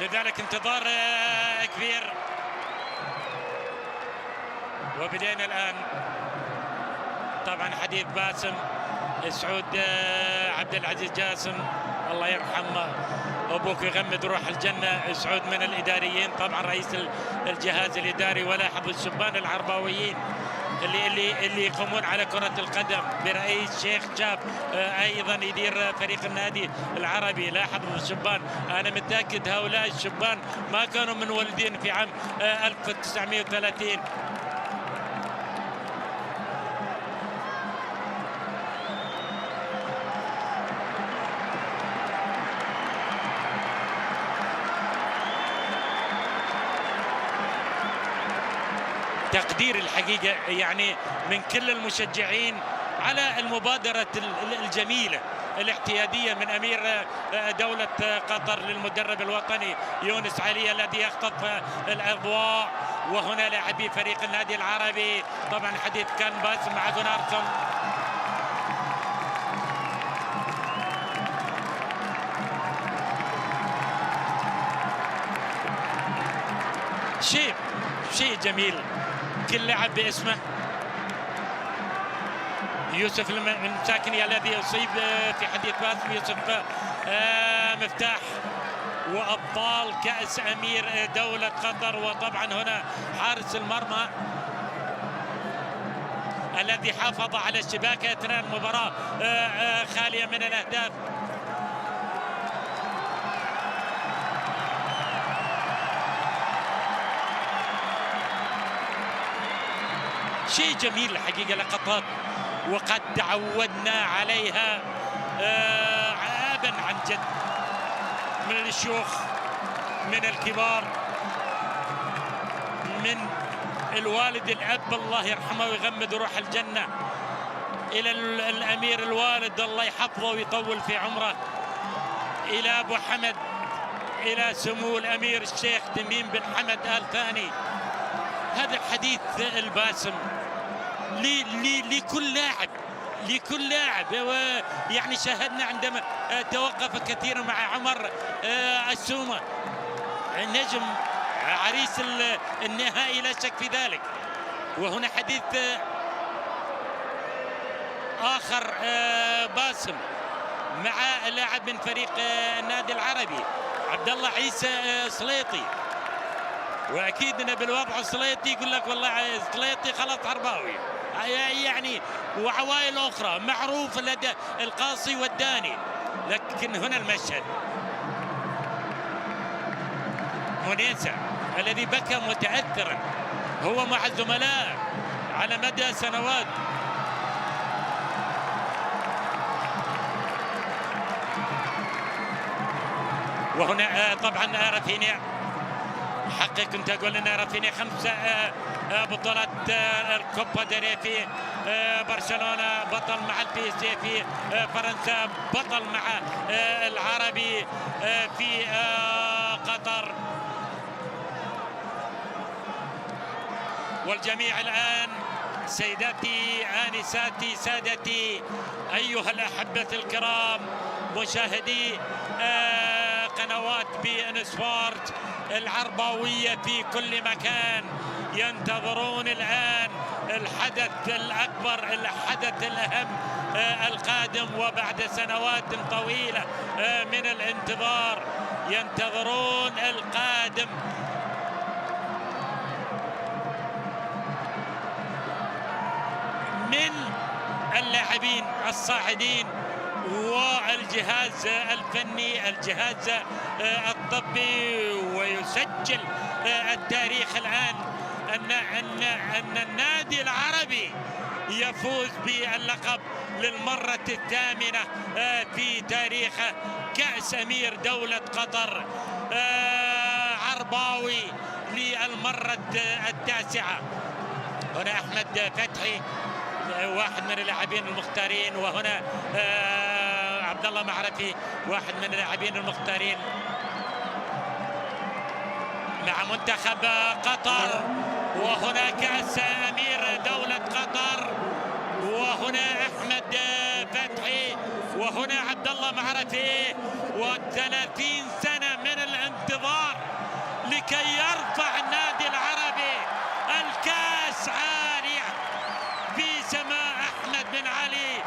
لذلك انتظار كبير. وبدينا الآن طبعا حديث باسم سعود عبد العزيز جاسم، الله يرحمه ابوك يغمد روح الجنه. سعود من الاداريين طبعا، رئيس الجهاز الاداري، ولاحظ الشبان العرباويين اللي يقومون على كرة القدم برئيس شيخ شاب ايضا يدير فريق النادي العربي. لاحظوا الشبان، انا متاكد هؤلاء الشبان ما كانوا منولدين في عام 1930. تقدير الحقيقة يعني من كل المشجعين على المبادرة الجميلة الاعتيادية من أمير دولة قطر للمدرب الوطني يونس علي الذي يخطف الأضواء. وهنا لاعبي فريق النادي العربي، طبعا حديث كان باسم مع جونارسون. شيء جميل، كل لاعب باسمه. يوسف المساكني الذي يصيب في حديث باسم، يوسف مفتاح وابطال كأس امير دولة قطر. وطبعا هنا حارس المرمى الذي حافظ على الشباك اثناء المباراة خالية من الاهداف. شيء جميل الحقيقة، لقطات وقد تعودنا عليها عابا عن جد من الشيوخ، من الكبار، من الوالد الأب الله يرحمه ويغمد روح الجنة، إلى الأمير الوالد الله يحفظه ويطول في عمره، إلى أبو حمد، إلى سمو الأمير الشيخ تميم بن حمد آل ثاني. هذا الحديث الباسم لكل لاعب يعني شاهدنا عندما توقف كثيرا مع عمر السومة نجم عريس النهائي لا شك في ذلك. وهنا حديث آخر باسم مع لاعب من فريق النادي العربي عبد الله عيسى سليطي. واكيد ان بالوضع سليطي يقول لك والله سليطي خلاص عرباوي يعني، وعوائل اخرى معروف لدى القاصي والداني. لكن هنا المشهد منيسة الذي بكى متاثرا هو مع الزملاء على مدى سنوات. وهنا طبعا رافينيا، حقي كنت اقول ان رافينيا 5 بطولات الكوبا ديري في برشلونة، بطل مع البي اس جي في فرنسا، بطل مع العربي في قطر. والجميع الان سيداتي آنساتي سادتي أيها الأحبة الكرام مشاهدي قنوات بي ان سبورت العرباوية في كل مكان، ينتظرون الآن الحدث الأكبر، الحدث الأهم القادم. وبعد سنوات طويلة من الانتظار ينتظرون القادم. من اللاعبين الصاعدين والجهاز الفني، الجهاز الطبي. ويسجل التاريخ الآن أن النادي العربي يفوز باللقب للمرة الثامنة في تاريخه، كأس أمير دولة قطر عرباوي للمرة التاسعة. هنا أحمد فتحي واحد من اللاعبين المختارين، وهنا عبد الله معرفي واحد من اللاعبين المختارين مع منتخب قطر. وهنا كأس أمير دولة قطر، وهنا أحمد فتحي، وهنا عبد الله معرفي، و30 سنة من الانتظار لكي يرفع النادي العربي الكاس عالية في سماء أحمد بن علي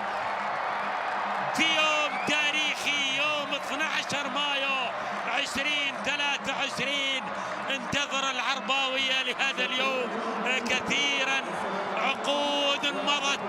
في يوم تاريخي، يوم 12 مايو 2023. انتظر العرباوية لهذا اليوم كثيرا، عقود مضت